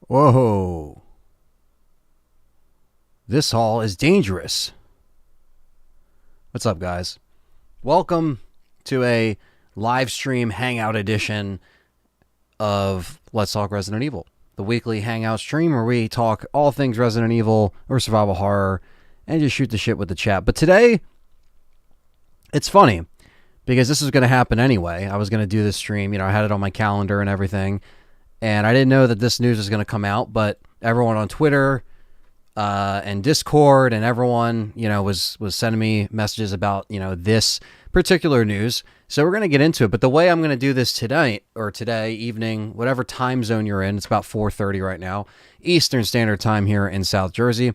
Whoa. This hall is dangerous. What's up, guys? Welcome to a live stream hangout edition of Let's Talk Resident Evil, the weekly hangout stream where we talk all things Resident Evil or survival horror and just shoot the shit with the chat. But today, it's funny because this is going to happen anyway. I was going to do this stream. I had it on my calendar and everything. And I didn't know that this news was going to come out, but everyone on Twitter and Discord and everyone, was sending me messages about, this particular news. So we're going to get into it. But the way I'm going to do this tonight or today evening, whatever time zone you're in, it's about 4:30 right now, Eastern Standard Time here in South Jersey.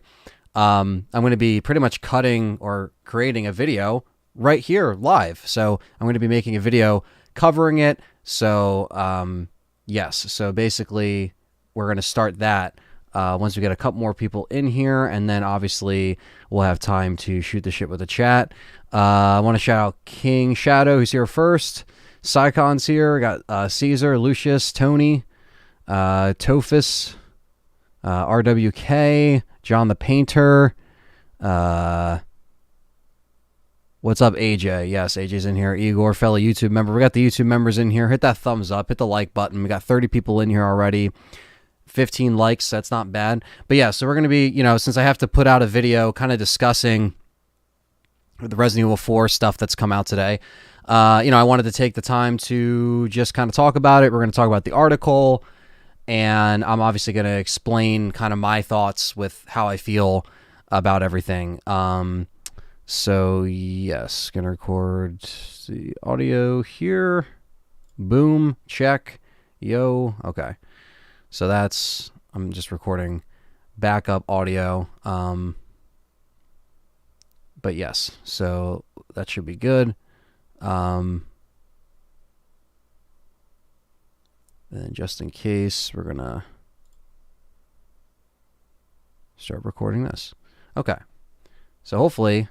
I'm going to be pretty much cutting or creating a video right here live. So I'm going to be making a video covering it. So, yes. So basically, we're going to start that once we get a couple more people in here, and then obviously we'll have time to shoot the shit with the chat. I want to shout out King Shadow, who's here first. Sycon's here. Got Caesar, Lucius, Tony, Tophus, RWK, John the Painter. What's up, AJ? Yes, AJ's in here. Igor, fellow YouTube member. We got the YouTube members in here. Hit that thumbs up. Hit the like button. We got 30 people in here already. 15 likes. That's not bad. But yeah, so we're going to be, since I have to put out a video kind of discussing the Resident Evil 4 stuff that's come out today, I wanted to take the time to just kind of talk about it. We're going to talk about the article, and I'm obviously going to explain kind of my thoughts with how I feel about everything. So yes, gonna record the audio here. Boom, check, yo. Okay, so I'm just recording backup audio. But yes, so that should be good. And just in case, we're gonna start recording this. Okay, so hopefully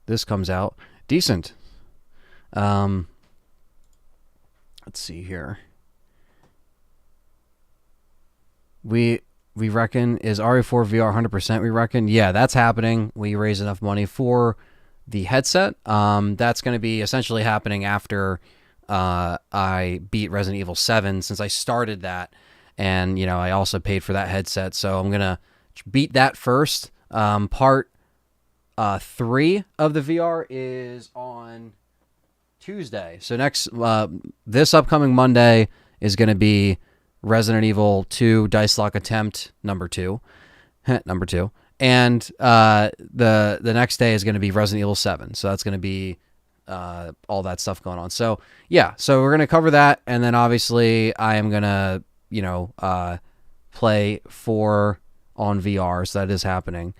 this comes out decent. Let's see here. We reckon, is RE4 VR 100%? We reckon, yeah, that's happening. We raise enough money for the headset. That's going to be essentially happening after I beat Resident Evil 7, since I started that, and I also paid for that headset. So I'm gonna beat that first. Part 3 of the VR is on Tuesday. So this upcoming Monday is going to be Resident Evil 2 Dice Lock Attempt number 2. Number 2. And the next day is going to be Resident Evil 7. So that's going to be all that stuff going on. So yeah, so we're going to cover that, and then obviously I am going to play 4 on VR. So that is happening.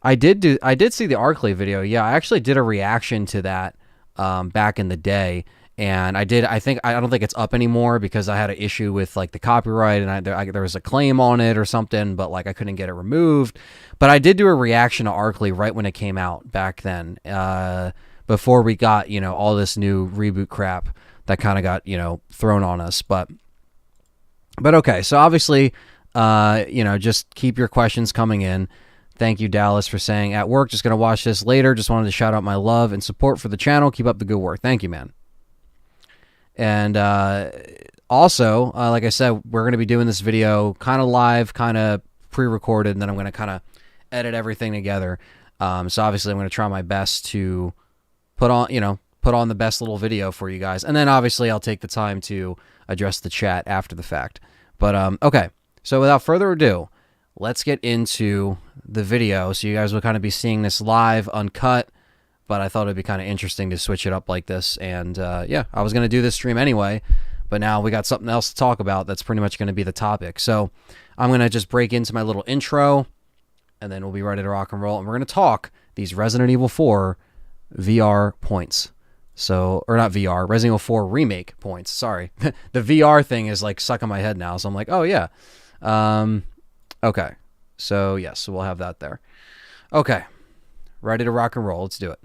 I did see the Arclay video. Yeah, I actually did a reaction to that back in the day, and I don't think it's up anymore because I had an issue with like the copyright, and there was a claim on it or something, but like I couldn't get it removed. But I did do a reaction to Arclay right when it came out back then, before we got all this new reboot crap that kind of got thrown on us. But okay, so obviously just keep your questions coming in. Thank you, Dallas, for saying, at work, just going to watch this later. Just wanted to shout out my love and support for the channel. Keep up the good work. Thank you, man. And also, like I said, we're going to be doing this video kind of live, kind of pre-recorded, and then I'm going to kind of edit everything together. So obviously, I'm going to try my best to put on the best little video for you guys. And then obviously, I'll take the time to address the chat after the fact. But okay, so without further ado, let's get into the video. So you guys will kind of be seeing this live, uncut, but I thought it'd be kind of interesting to switch it up like this. And yeah, I was going to do this stream anyway, but now we got something else to talk about that's pretty much going to be the topic. So I'm going to just break into my little intro, and then we'll be ready to rock and roll. And we're going to talk these Resident Evil 4 VR points. So, or not VR, Resident Evil 4 Remake points. Sorry. The VR thing is like stuck in my head now. So I'm like, oh yeah. Okay, so yes, so we'll have that there. Okay, ready to rock and roll. Let's do it.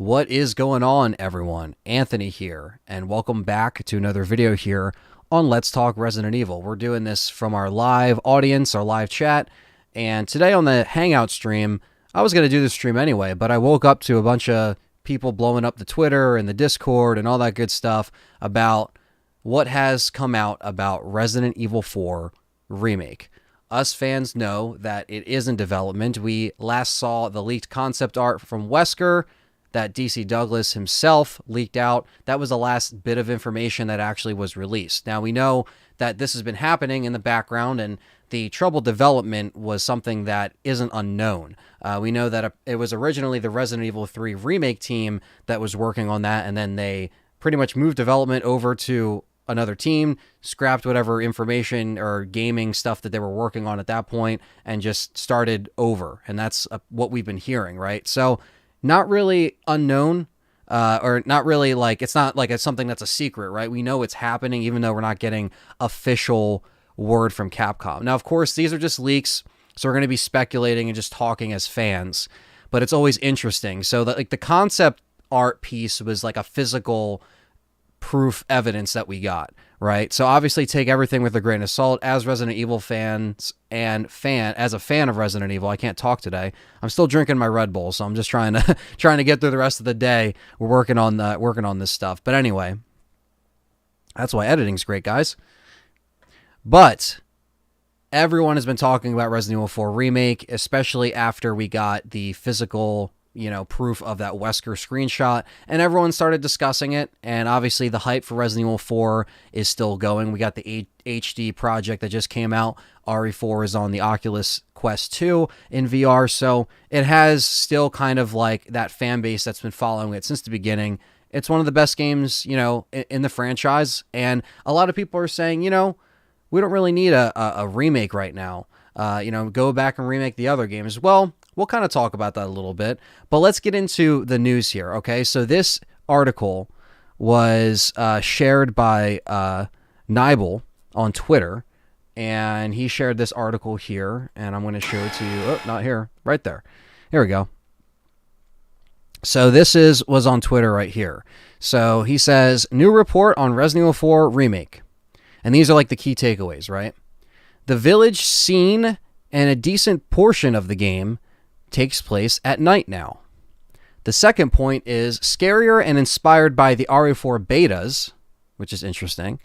What is going on, everyone? Anthony here, and welcome back to another video here on Let's Talk Resident Evil. We're doing this from our live audience, our live chat, and today on the Hangout stream, I was going to do this stream anyway, but I woke up to a bunch of people blowing up the Twitter and the Discord and all that good stuff about what has come out about Resident Evil 4 Remake. Us fans know that it is in development. We last saw the leaked concept art from Wesker that DC Douglas himself leaked out. That was the last bit of information that actually was released. Now, we know that this has been happening in the background, and the troubled development was something that isn't unknown. We know that it was originally the Resident Evil 3 Remake team that was working on that, and then they pretty much moved development over to another team, scrapped whatever information or gaming stuff that they were working on at that point, and just started over. And that's what we've been hearing, right? So not really unknown, or not really like, it's not like it's something that's a secret, right? We know it's happening, even though we're not getting official word from Capcom. Now, of course, these are just leaks, so we're going to be speculating and just talking as fans, but it's always interesting. So the concept art piece was like a physical proof evidence that we got, right? So obviously take everything with a grain of salt. As Resident Evil fans and as a fan of Resident Evil, I can't talk today. I'm still drinking my Red Bull, so I'm just trying to get through the rest of the day. We're working on this stuff. But anyway, that's why editing's great, guys. But everyone has been talking about Resident Evil 4 Remake, especially after we got the physical proof of that Wesker screenshot, and everyone started discussing it. And obviously the hype for Resident Evil 4 is still going. We got the HD project that just came out. Re4 is on the Oculus Quest 2 in VR, so it has still kind of like that fan base that's been following it since the beginning. It's one of the best games, in the franchise, and a lot of people are saying, we don't really need a remake right now. Go back and remake the other games. Well, we'll kind of talk about that a little bit, but let's get into the news here, okay? So this article was shared by Nibel on Twitter, and he shared this article here, and I'm going to show it to you. Oh, not here. Right there. Here we go. So this was on Twitter right here. So he says, new report on Resident Evil 4 Remake. And these are like the key takeaways, right? The village scene and a decent portion of the game takes place at night now. The second point is scarier and inspired by the RE4 betas, which is interesting.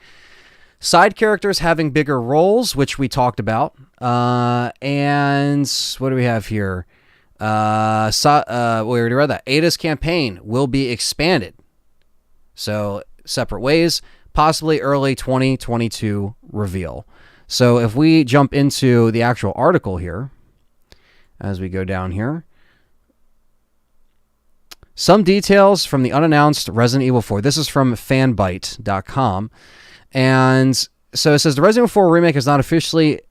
Side characters having bigger roles, which we talked about. And what do we have here? We already read that. Ada's campaign will be expanded. So separate ways, possibly early 2022 reveal. So if we jump into the actual article here, as we go down here, some details from the unannounced Resident Evil 4. This is from fanbyte.com. And so it says the Resident Evil 4 Remake has not officially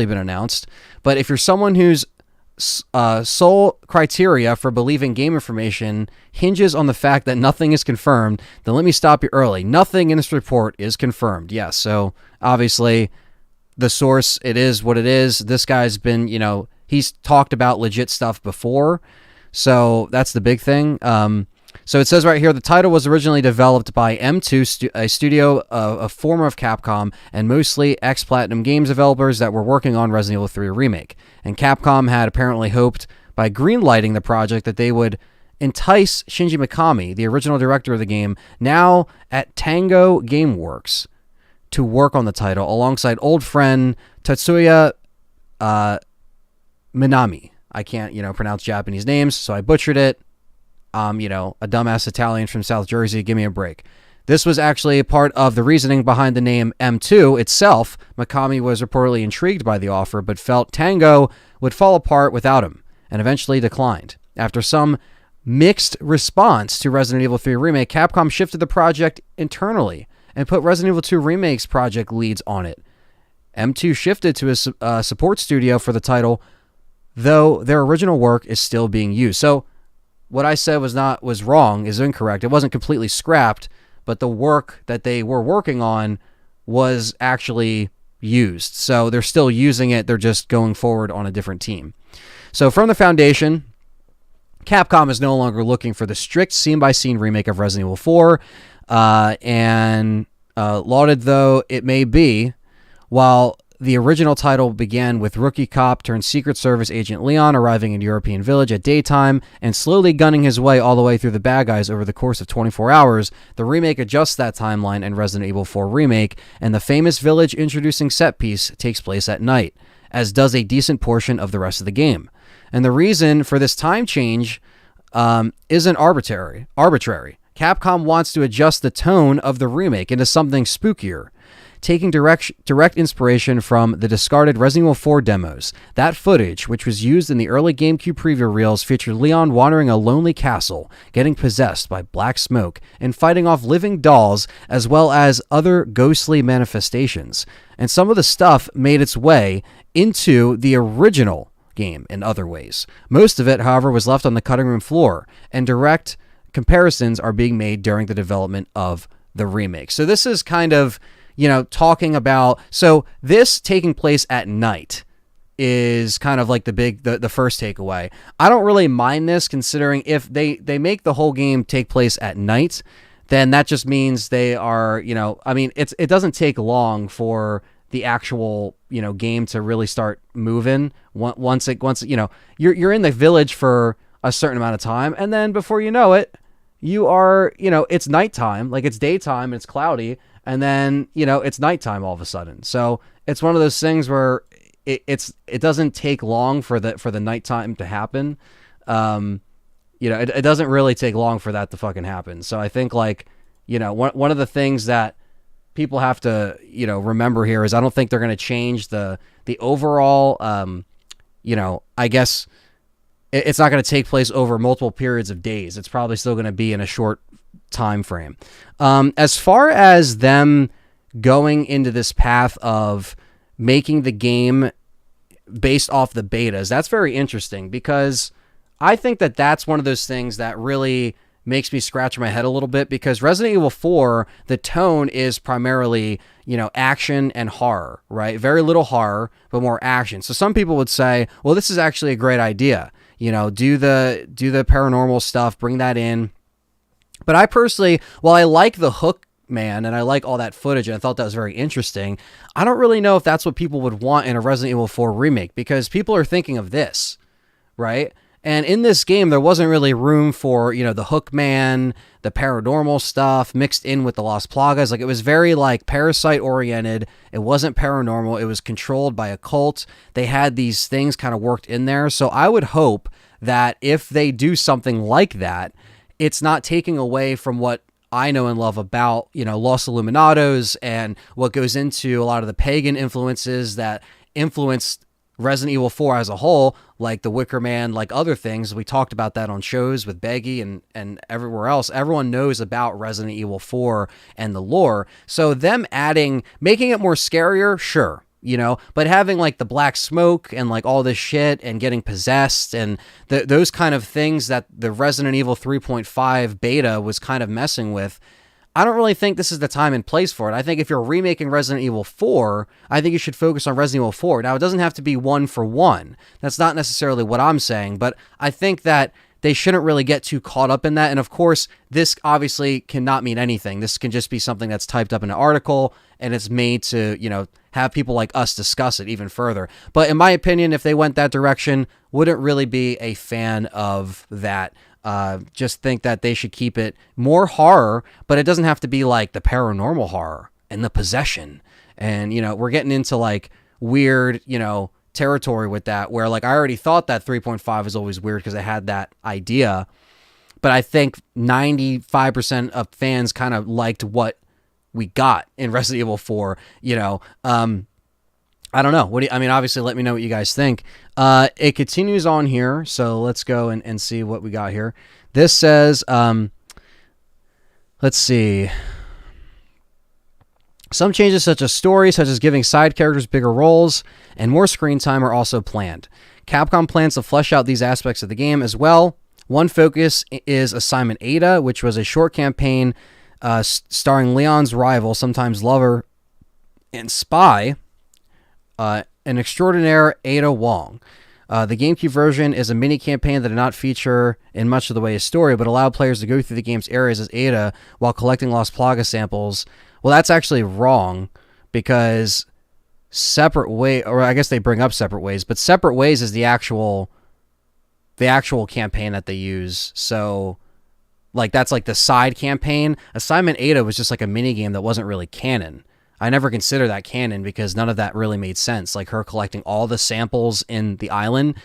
been announced, but if you're someone whose sole criteria for believing game information hinges on the fact that nothing is confirmed, then let me stop you early. Nothing in this report is confirmed. Yes, so obviously the source, it is what it is. This guy's been, he's talked about legit stuff before, so that's the big thing. So it says right here, the title was originally developed by M2, a studio, a former of Capcom, and mostly ex-Platinum Games developers that were working on Resident Evil 3 Remake. And Capcom had apparently hoped, by greenlighting the project, that they would entice Shinji Mikami, the original director of the game, now at Tango Gameworks, to work on the title, alongside old friend Tatsuya Minami. I can't, pronounce Japanese names, so I butchered it. A dumbass Italian from South Jersey, give me a break. This was actually a part of the reasoning behind the name M2 itself. Mikami was reportedly intrigued by the offer, but felt Tango would fall apart without him, and eventually declined. After some mixed response to Resident Evil 3 Remake, Capcom shifted the project internally and put Resident Evil 2 Remake's project leads on it. M2 shifted to a support studio for the title, though their original work is still being used. So what I said was wrong, is incorrect. It wasn't completely scrapped, but the work that they were working on was actually used. So they're still using it. They're just going forward on a different team. So from the Foundation, Capcom is no longer looking for the strict scene-by-scene remake of Resident Evil 4, and lauded though it may be, while the original title began with rookie cop turned Secret Service agent Leon arriving in European Village at daytime and slowly gunning his way all the way through the bad guys over the course of 24 hours, the remake adjusts that timeline in Resident Evil 4 Remake, and the famous village introducing set piece takes place at night, as does a decent portion of the rest of the game. And the reason for this time change isn't arbitrary. Capcom wants to adjust the tone of the remake into something spookier, taking direct inspiration from the discarded Resident Evil 4 demos. That footage, which was used in the early GameCube preview reels, featured Leon wandering a lonely castle, getting possessed by black smoke, and fighting off living dolls, as well as other ghostly manifestations. And some of the stuff made its way into the original game in other ways. Most of it, however, was left on the cutting room floor, and direct comparisons are being made during the development of the remake. So this is kind of, talking about, so this taking place at night is kind of like the first takeaway. I don't really mind this, considering if they make the whole game take place at night, then that just means they are, it doesn't take long for the actual, game to really start moving once you're in the village for a certain amount of time, and then before you know it, you are, it's nighttime, like it's daytime and it's cloudy, and then, it's nighttime all of a sudden. So it's one of those things where it doesn't take long for the nighttime to happen. It doesn't really take long for that to fucking happen. So I think, like, one of the things that people have to, remember here is I don't think they're going to change the overall, I guess it's not going to take place over multiple periods of days. It's probably still going to be in a short time frame. As far as them going into this path of making the game based off the betas, that's very interesting, because I think that that's one of those things that really makes me scratch my head a little bit, because Resident Evil 4, the tone is primarily, action and horror, right? Very little horror, but more action. So some people would say, well, this is actually a great idea. Do the paranormal stuff, bring that in. But I personally, while I like the hook, man, and I like all that footage, and I thought that was very interesting, I don't really know if that's what people would want in a Resident Evil 4 remake, because people are thinking of this, right? And in this game, there wasn't really room for, the hook man, the paranormal stuff mixed in with the Las Plagas. Like, it was very, like, Parasite oriented. It wasn't paranormal. It was controlled by a cult. They had these things kind of worked in there. So I would hope that if they do something like that, it's not taking away from what I know and love about, Los Illuminados and what goes into a lot of the pagan influences that influenced Resident Evil 4 as a whole, like the Wicker Man, like other things. We talked about that on shows with Beggy and everywhere else. Everyone knows about Resident Evil 4 and the lore. So them making it more scarier, sure, but having like the black smoke and like all this shit and getting possessed and those kind of things that the Resident Evil 3.5 beta was kind of messing with, I don't really think this is the time and place for it. I think if you're remaking Resident Evil 4, I think you should focus on Resident Evil 4. Now, it doesn't have to be one for one. That's not necessarily what I'm saying, but I think that they shouldn't really get too caught up in that. And of course, this obviously cannot mean anything. This can just be something that's typed up in an article, and it's made to, have people like us discuss it even further. But in my opinion, if they went that direction, wouldn't really be a fan of that. Just think that they should keep it more horror, but it doesn't have to be like the paranormal horror and the possession. And, we're getting into like weird, territory with that, where like I already thought that 3.5 is always weird because I had that idea, but I think 95% of fans kind of liked what we got in Resident Evil 4, I don't know. Obviously, let me know what you guys think. It continues on here, so let's go and see what we got here. This says, let's see. Some changes such as giving side characters bigger roles and more screen time are also planned. Capcom plans to flesh out these aspects of the game as well. One focus is Assignment Ada, which was a short campaign starring Leon's rival, sometimes lover, and spy, an extraordinaire Ada Wong. The GameCube version is a mini campaign that did not feature in much of the way of story, but allowed players to go through the game's areas as Ada while collecting lost Plaga samples. Well, that's actually wrong, because Separate Way, or I guess they bring up Separate Ways, but Separate Ways is the actual campaign that they use. So, like, that's like the side campaign. Assignment Ada was just like a mini game that wasn't really canon. I never consider that canon because none of that really made sense. Like her collecting all the samples in the island.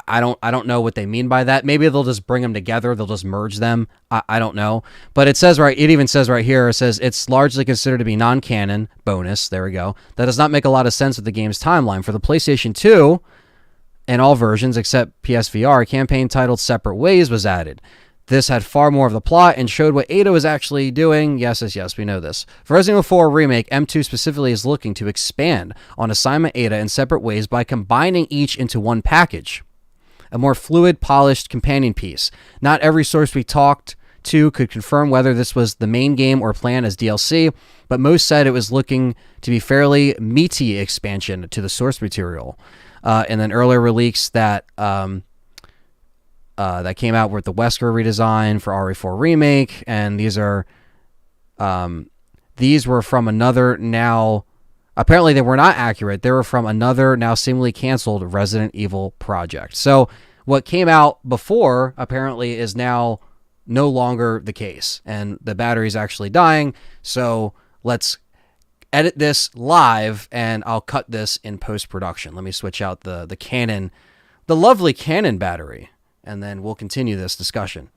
I don't know what they mean by that. Maybe they'll just bring them together. They'll just merge them. I don't know. But it even says right here, it says it's largely considered to be non-canon. Bonus. There we go. That does not make a lot of sense with the game's timeline. For the PlayStation 2 and all versions except PSVR, a campaign titled Separate Ways was added. This had far more of the plot and showed what Ada was actually doing. Yes, we know this. For Resident Evil 4 Remake, M2 specifically is looking to expand on Assignment Ada in Separate Ways by combining each into one package. A more fluid, polished companion piece. Not every source we talked to could confirm whether this was the main game or planned as DLC, but most said it was looking to be fairly meaty expansion to the source material. And then earlier release that came out with the Wesker redesign for Re4 Remake, and these were from another now. Apparently, they were not accurate. They were from another now seemingly canceled Resident Evil project. So what came out before apparently is now no longer the case, and the battery's actually dying. So let's edit this live, and I'll cut this in post-production. Let me switch out the Canon, the lovely Canon battery, and then we'll continue this discussion.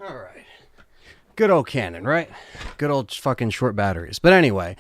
All right. Good old Canon, right? Good old fucking short batteries. But anyway,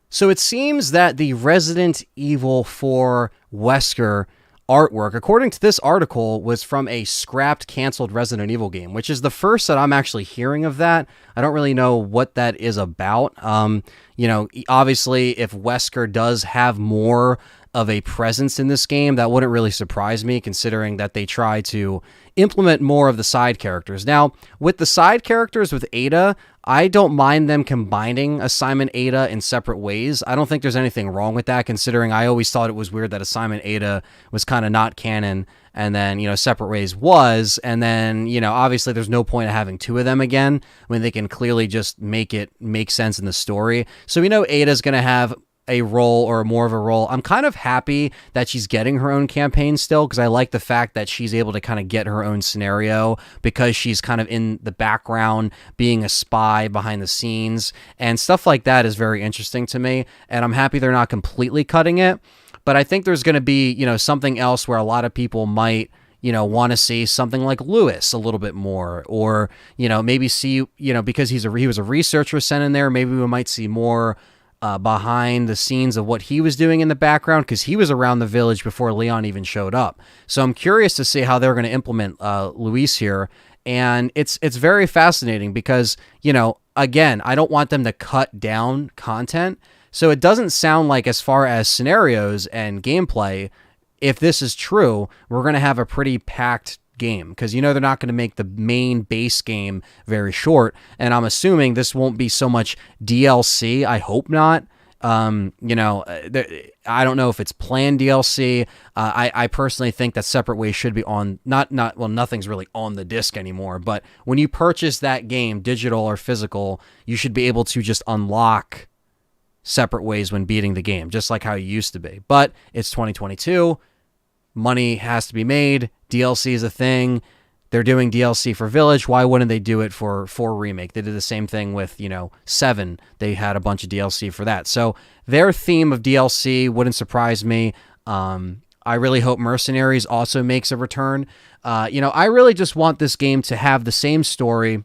so it seems that the Resident Evil 4 Wesker artwork, according to this article, was from a scrapped, canceled Resident Evil game, which is the first that I'm actually hearing of that. I don't really know what that is about. Obviously, if Wesker does have more of a presence in this game, that wouldn't really surprise me, considering that they try to implement more of the side characters. Now, with the side characters with Ada, I don't mind them combining Assignment Ada in separate ways. I don't think there's anything wrong with that, considering I always thought it was weird that Assignment Ada was kind of not canon, and then, Separate Ways was, and then, obviously there's no point of having two of them again when they can clearly just make it make sense in the story. So we know Ada's going to have a role, or more of a role. I'm kind of happy that she's getting her own campaign still, because I like the fact that she's able to kind of get her own scenario, because she's kind of in the background being a spy behind the scenes, and stuff like that is very interesting to me, and I'm happy they're not completely cutting it. But I think there's going to be, something else where a lot of people might, want to see something like Lewis a little bit more, or, maybe see, because he was a researcher sent in there, maybe we might see more behind the scenes of what he was doing in the background, because he was around the village before Leon even showed up. So I'm curious to see how they're going to implement Luis here, and it's very fascinating because, again, I don't want them to cut down content, so it doesn't sound like, as far as scenarios and gameplay, if this is true, we're going to have a pretty packed game, because they're not going to make the main base game very short, and I'm assuming this won't be so much DLC, I hope not, You know, I don't know if it's planned DLC. I personally think that Separate Ways should be on, well, nothing's really on the disc anymore, but when you purchase that game, digital or physical, you should be able to just unlock Separate Ways when beating the game, just like how it used to be. But it's 2022. Money has to be made. DLC is a thing. They're doing DLC for Village. Why wouldn't they do it for Re4 Remake? They did the same thing with, 7. They had a bunch of DLC for that. So their theme of DLC wouldn't surprise me. I really hope Mercenaries also makes a return. I really just want this game to have the same story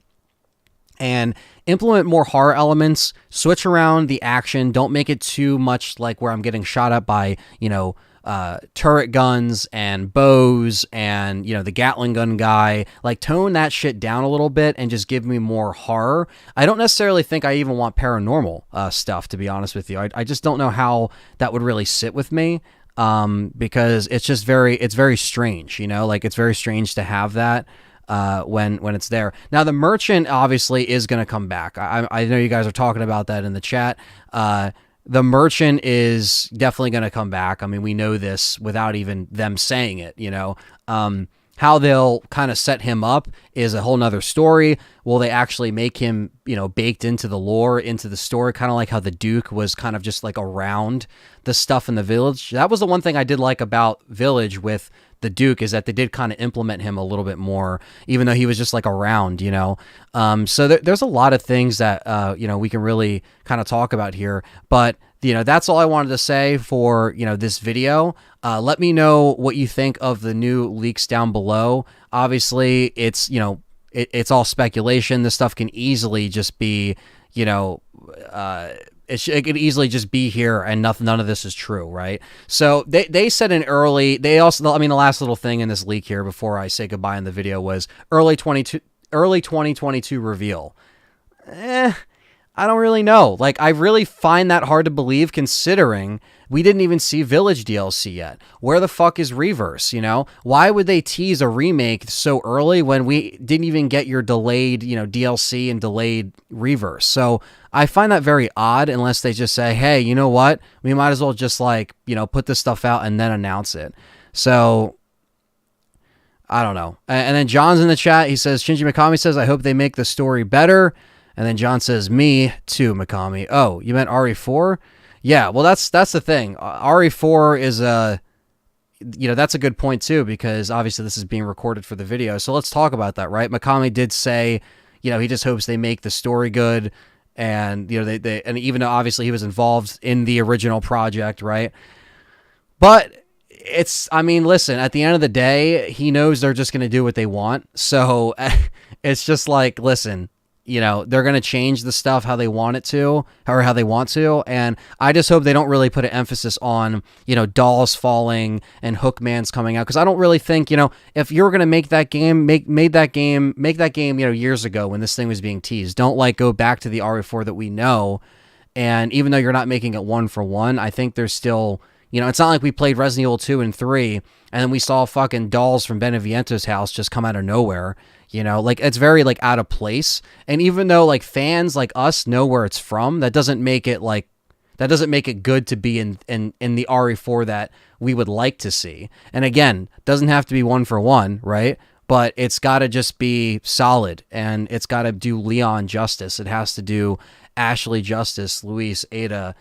and implement more horror elements, switch around the action. Don't make it too much like where I'm getting shot at by, turret guns and bows and, the Gatling gun guy. Like, tone that shit down a little bit and just give me more horror. I don't necessarily think I even want paranormal stuff, to be honest with you. I just don't know how that would really sit with me, because it's just it's very strange, like, it's very strange to have that when it's there. Now, the merchant obviously is going to come back. I know you guys are talking about that in the chat. The merchant is definitely going to come back. I mean, we know this without even them saying it, how they'll kind of set him up is a whole nother story. Will they actually make him, baked into the lore, into the story, kind of like how the Duke was kind of just like around the stuff in the Village? That was the one thing I did like about Village with the Duke, is that they did kind of implement him a little bit more, even though he was just like around, so there's a lot of things that, we can really kind of talk about here, but that's all I wanted to say for, this video. Let me know what you think of the new leaks down below. Obviously it's, it's all speculation. This stuff can easily just be, it could easily just be here and none of this is true, right? So they said they also, the last little thing in this leak here before I say goodbye in the video was early 2022 reveal. I don't really know. Like, I really find that hard to believe, considering we didn't even see Village DLC yet. Where the fuck is Reverse, Why would they tease a remake so early when we didn't even get your delayed, DLC and delayed Reverse? So I find that very odd, unless they just say, hey, you know what? We might as well just, like, put this stuff out and then announce it. So I don't know. And then John's in the chat. He says, Shinji Mikami says, I hope they make the story better. And then John says, me too, Mikami. Oh, you meant RE4? Yeah, well, that's the thing. RE4 is that's a good point too, because obviously this is being recorded for the video. So let's talk about that, right? Mikami did say, he just hopes they make the story good, and they and even though obviously he was involved in the original project, right? But listen, at the end of the day, he knows they're just going to do what they want. So it's just like, listen, they're going to change the stuff how they want it to, or how they want to. And I just hope they don't really put an emphasis on, dolls falling and Hookman's coming out. Cause I don't really think, if you're going to make that game, make that game, years ago when this thing was being teased. Don't like go back to the RE4 that we know. And even though you're not making it 1-for-1, I think there's still, it's not like we played Resident Evil 2 and 3 and then we saw fucking dolls from Beneviento's house just come out of nowhere. Like, it's very, like, out of place. And even though, like, fans like us know where it's from, that doesn't make it good to be in the RE4 that we would like to see. And again, doesn't have to be 1-for-1, right? But it's got to just be solid, and it's got to do Leon justice. It has to do Ashley justice, Luis, Ada,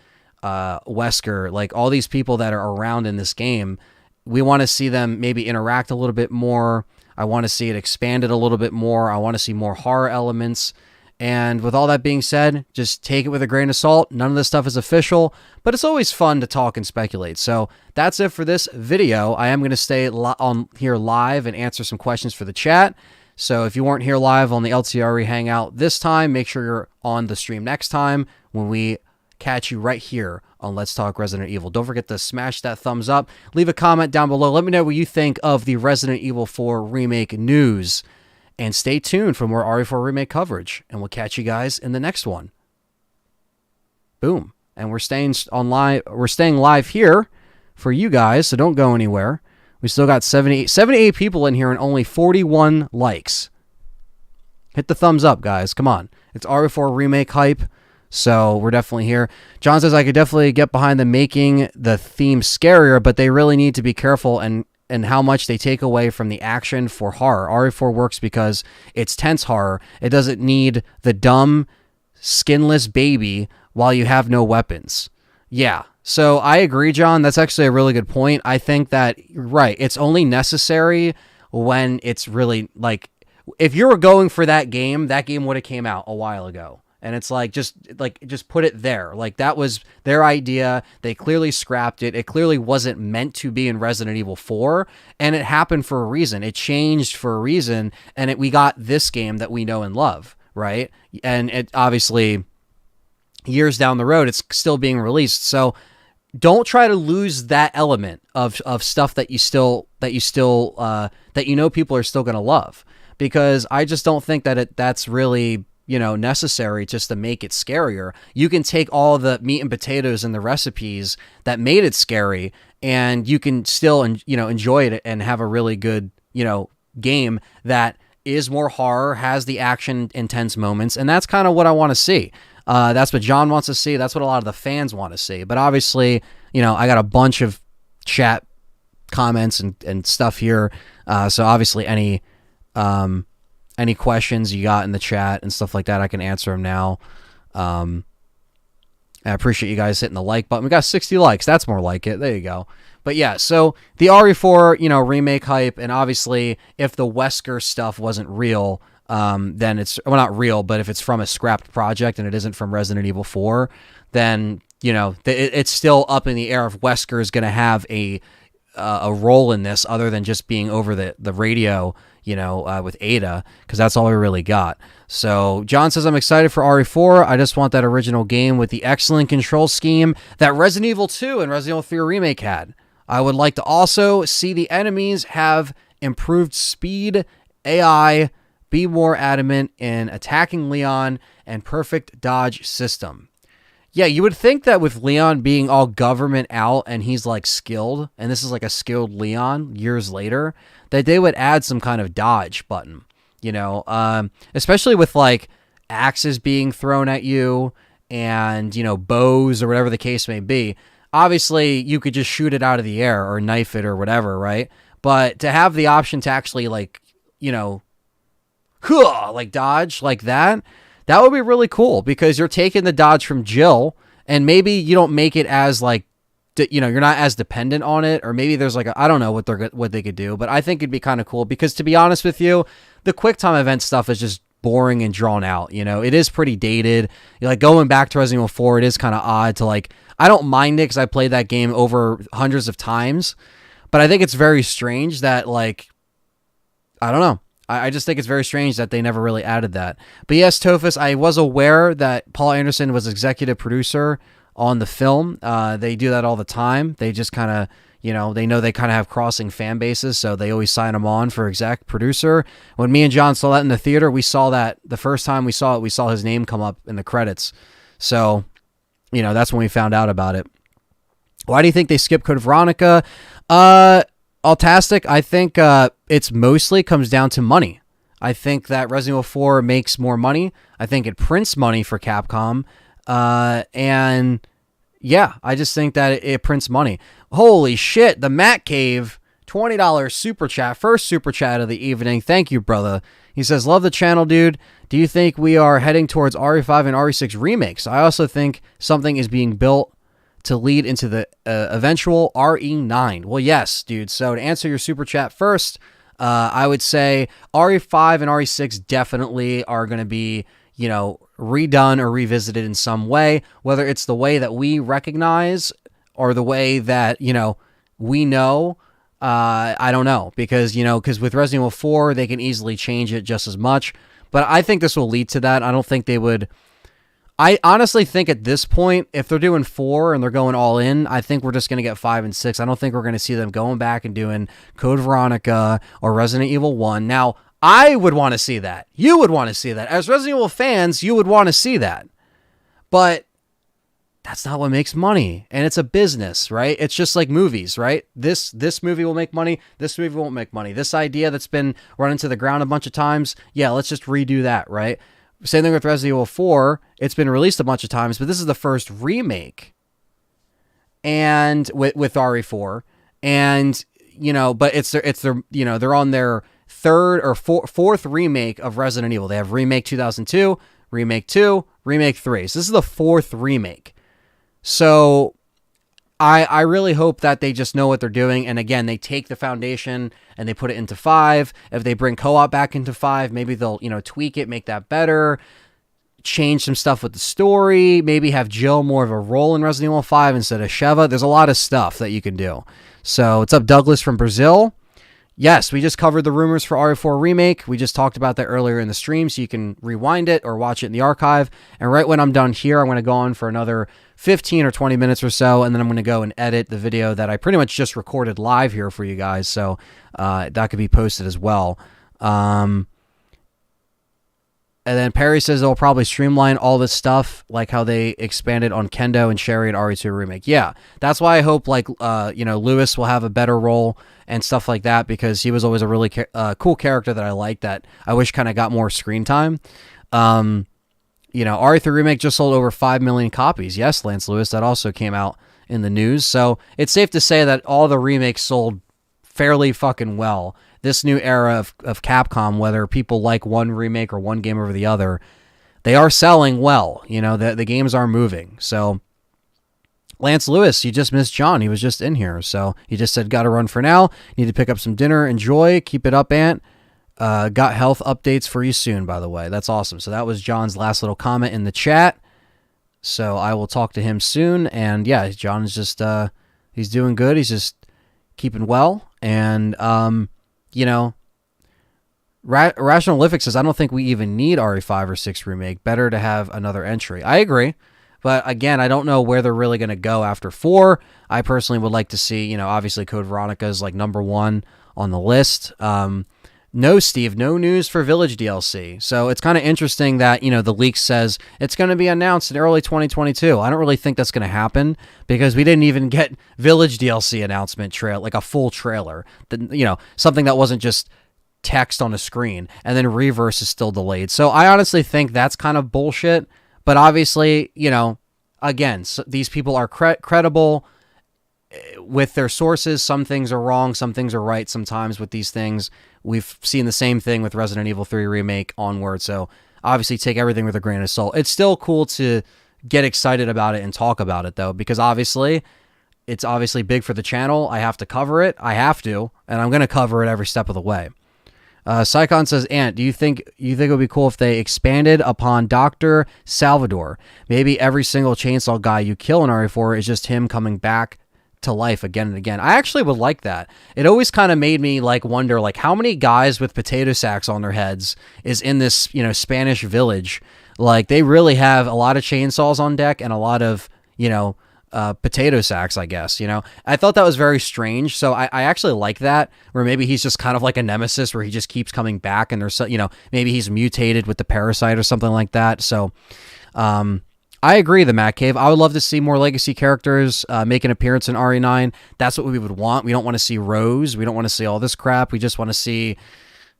Wesker, like, all these people that are around in this game. We want to see them maybe interact a little bit more. I want to see it expanded a little bit more. I want to see more horror elements. And with all that being said, just take it with a grain of salt. None of this stuff is official, but it's always fun to talk and speculate. So that's it for this video. I am going to stay on here live and answer some questions for the chat. So if you weren't here live on the Ltre Hangout this time, make sure you're on the stream next time when we catch you right here on Let's Talk Resident Evil. Don't forget to smash that thumbs up. Leave a comment down below. Let me know what you think of the Resident Evil 4 Remake news. And stay tuned for more RE4 Remake coverage. And we'll catch you guys in the next one. Boom. And we're staying live here for you guys, so don't go anywhere. We still got 78 people in here and only 41 likes. Hit the thumbs up, guys. Come on. It's RE4 Remake hype. So we're definitely here. John says, I could definitely get behind them making the theme scarier, but they really need to be careful and how much they take away from the action for horror. RE4 works because it's tense horror. It doesn't need the dumb, skinless baby while you have no weapons. Yeah. So I agree, John. That's actually a really good point. I think that, right, it's only necessary when it's really, like, if you were going for that game would have came out a while ago. And it's like, just put it there. Like, that was their idea. They clearly scrapped it. It clearly wasn't meant to be in Resident Evil 4. And it happened for a reason. It changed for a reason. And we got this game that we know and love, right? And it obviously, years down the road, it's still being released. So don't try to lose that element of stuff that you know people are still going to love. Because I just don't think that that's really, necessary just to make it scarier. You can take all the meat and potatoes and the recipes that made it scary, and you can still, enjoy it and have a really good, game that is more horror, has the action, intense moments, and that's kind of what I want to see. That's what John wants to see. That's what a lot of the fans want to see. But obviously, I got a bunch of chat comments and stuff here. So obviously any questions you got in the chat and stuff like that, I can answer them now. I appreciate you guys hitting the like button. We got 60 likes. That's more like it. There you go. But yeah, so the RE4, remake hype, and obviously if the Wesker stuff wasn't real, then it's, well, not real, but if it's from a scrapped project and it isn't from Resident Evil 4, then, it's still up in the air if Wesker is going to have a role in this other than just being over the radio, with Ada, because that's all we really got. So John says, I'm excited for RE4. I just want that original game with the excellent control scheme that Resident Evil 2 and Resident Evil 3 Remake had. I would like to also see the enemies have improved speed, AI, be more adamant in attacking Leon, and perfect dodge system. Yeah, you would think that with Leon being all government out and he's like skilled, and this is like a skilled Leon years later, that they would add some kind of dodge button, especially with like axes being thrown at you and, bows or whatever the case may be. Obviously, you could just shoot it out of the air or knife it or whatever, right? But to have the option to actually like, like dodge like that would be really cool, because you're taking the dodge from Jill, and maybe you don't make it as like, you're not as dependent on it, or maybe there's like I don't know what they could do, but I think it'd be kind of cool, because to be honest with you, the quick time event stuff is just boring and drawn out. It is pretty dated. Like going back to Resident Evil 4, it is kind of odd to like, I don't mind it because I played that game over hundreds of times, but I think it's very strange that like, I don't know. I just think it's very strange that they never really added that. But yes, Tophus, I was aware that Paul Anderson was executive producer on the film. They do that all the time. They just kind of, they know they kind of have crossing fan bases, so they always sign him on for exec producer. When me and John saw that in the theater, we saw that the first time we saw it, we saw his name come up in the credits. So, that's when we found out about it. Why do you think they skipped Code Veronica? Altastic, I think it's mostly comes down to money. I think that Resident Evil 4 makes more money. I think it prints money for Capcom. And yeah, I just think that it prints money. Holy shit, the Matt Cave, $20 super chat. First super chat of the evening. Thank you, brother. He says, love the channel, dude. Do you think we are heading towards RE5 and RE6 remakes? I also think something is being built to lead into the eventual RE9. Well, yes, dude. So to answer your super chat first, I would say RE5 and RE6 definitely are going to be, redone or revisited in some way, whether it's the way that we recognize or the way that, we know. I don't know, because with Resident Evil 4, they can easily change it just as much. But I think this will lead to that. I don't think they would. I honestly think at this point, if they're doing 4 and they're going all in, I think we're just going to get 5 and 6. I don't think we're going to see them going back and doing Code Veronica or Resident Evil 1. Now, I would want to see that. You would want to see that. As Resident Evil fans, you would want to see that. But that's not what makes money. And it's a business, right? It's just like movies, right? This movie will make money. This movie won't make money. This idea that's been run into the ground a bunch of times, yeah, let's just redo that, right? Same thing with Resident Evil 4. It's been released a bunch of times, but this is the first remake, and with RE4, and but it's their they're on their third or fourth remake of Resident Evil. They have Remake 2002, Remake 2, Remake 3. So this is the fourth remake. So I really hope that they just know what they're doing. And again, they take the foundation and they put it into 5. If they bring co-op back into 5, maybe they'll, tweak it, make that better, change some stuff with the story, maybe have Jill more of a role in Resident Evil 5 instead of Sheva. There's a lot of stuff that you can do. So what's up, Douglas from Brazil? Yes, we just covered the rumors for RE4 Remake. We just talked about that earlier in the stream, so you can rewind it or watch it in the archive. And right when I'm done here, I'm going to go on for another 15 or 20 minutes or so, and then I'm going to go and edit the video that I pretty much just recorded live here for you guys, so that could be posted as well. And then Perry says they'll probably streamline all this stuff, like how they expanded on Kendo and Sherry in RE2 Remake. Yeah, that's why I hope, Lewis will have a better role and stuff like that, because he was always a really cool character that I liked, that I wish kind of got more screen time. RE3 Remake just sold over 5 million copies. Yes, Lance Lewis, that also came out in the news. So it's safe to say that all the remakes sold fairly fucking well. This new era of Capcom, whether people like one remake or one game over the other, they are selling well. The games are moving. So Lance Lewis, you just missed John. He was just in here. So he just said, got to run for now. Need to pick up some dinner. Enjoy. Keep it up, Ant. Got health updates for you soon, by the way. That's awesome. So that was John's last little comment in the chat. So I will talk to him soon. And yeah, John is just, he's doing good. He's just keeping well. And, Rational Olympic says, I don't think we even need RE5 or 6 Remake. Better to have another entry. I agree. But again, I don't know where they're really going to go after 4. I personally would like to see, obviously Code Veronica is like number 1 on the list. No, Steve, no news for Village DLC. So it's kind of interesting that, the leak says it's going to be announced in early 2022. I don't really think that's going to happen, because we didn't even get Village DLC announcement trail, like a full trailer. Something that wasn't just text on a screen, and then Reverse is still delayed. So I honestly think that's kind of bullshit. But obviously, again, these people are credible with their sources. Some things are wrong, some things are right sometimes with these things. We've seen the same thing with Resident Evil 3 Remake onward, so obviously take everything with a grain of salt. It's still cool to get excited about it and talk about it, though, because obviously it's obviously big for the channel. I have to cover it. I have to, and I'm going to cover it every step of the way. Psychon says, Ant, do you think it would be cool if they expanded upon Dr. Salvador? Maybe every single chainsaw guy you kill in RE4 is just him coming back to life again and again. I actually would like that. It always kind of made me wonder how many guys with potato sacks on their heads is in this, Spanish village. They really have a lot of chainsaws on deck and a lot of, potato sacks, I guess. I thought that was very strange. So I actually like that, where maybe he's just kind of like a nemesis where he just keeps coming back, and there's, maybe he's mutated with the parasite or something like that. So, I agree, the Matt Cave. I would love to see more legacy characters make an appearance in RE9. That's what we would want. We don't want to see Rose. We don't want to see all this crap. We just want to see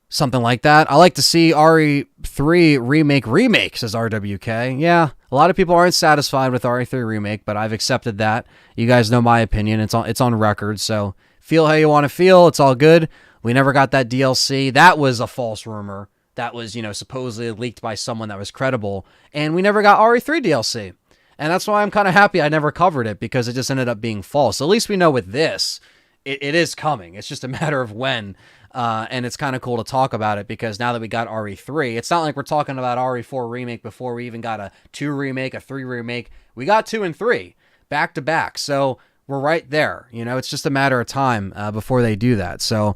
something like that. I like to see RE3 remake, says RWK. Yeah, a lot of people aren't satisfied with RE3 Remake, but I've accepted that. You guys know my opinion. It's on record, so feel how you want to feel. It's all good. We never got that DLC. That was a false rumor. That was, supposedly leaked by someone that was credible. And we never got RE3 DLC. And that's why I'm kind of happy I never covered it, because it just ended up being false. At least we know with this, it is coming. It's just a matter of when. And it's kind of cool to talk about it, because now that we got RE3, it's not like we're talking about RE4 Remake before we even got a 2 Remake, a 3 Remake. We got 2 and 3 back to back. So we're right there. It's just a matter of time before they do that. So,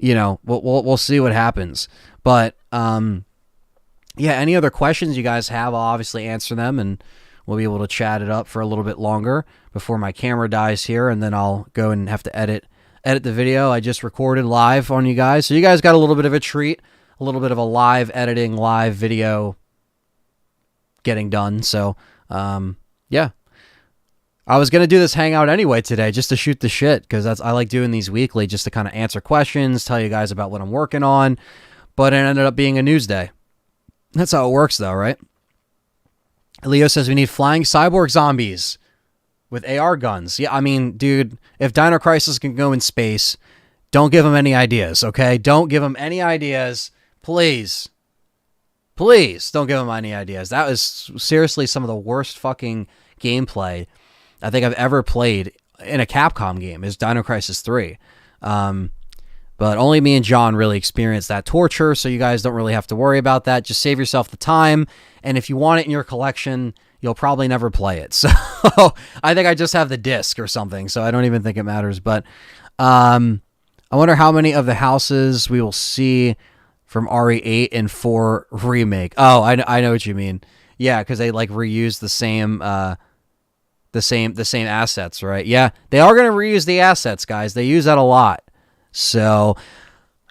we'll see what happens. But, yeah, any other questions you guys have, I'll obviously answer them, and we'll be able to chat it up for a little bit longer before my camera dies here, and then I'll go and have to edit the video I just recorded live on you guys. So you guys got a little bit of a treat, a little bit of a live editing, live video getting done. So, yeah. I was going to do this Hangout anyway today, just to shoot the shit, because I like doing these weekly, just to kind of answer questions, tell you guys about what I'm working on, but it ended up being a news day. That's how it works, though, right? Leo says we need flying cyborg zombies with AR guns. Yeah, I mean, dude, if Dino Crisis can go in space, don't give them any ideas, okay? Don't give them any ideas. Please. Please don't give them any ideas. That was seriously some of the worst fucking gameplay I think I've ever played in a Capcom game is Dino Crisis 3. But only me and John really experienced that torture, so you guys don't really have to worry about that. Just save yourself the time, and if you want it in your collection, you'll probably never play it. So I think I just have the disc or something, so I don't even think it matters. But I wonder how many of the houses we will see from RE8 and 4 Remake. Oh, I know what you mean. Yeah, because they like reuse the same assets, right? Yeah, they are going to reuse the assets, guys. They use that a lot. So,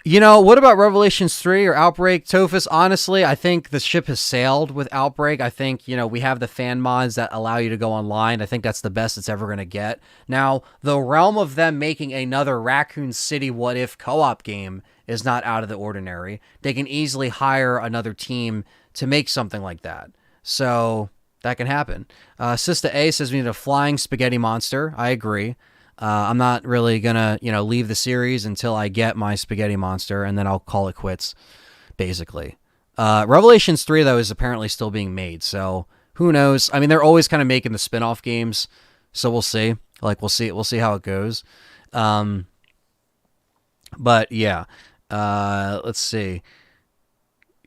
what about Revelations 3 or Outbreak? Tophus, honestly, I think the ship has sailed with Outbreak. I think, we have the fan mods that allow you to go online. I think that's the best it's ever going to get. Now, the realm of them making another Raccoon City What If co-op game is not out of the ordinary. They can easily hire another team to make something like that. So, that can happen. Sista A says we need a flying spaghetti monster. I agree. I'm not really gonna, leave the series until I get my spaghetti monster, and then I'll call it quits, basically. Revelations 3, though, is apparently still being made, so who knows? I mean, they're always kind of making the spin-off games, so we'll see. We'll see how it goes. But yeah, let's see.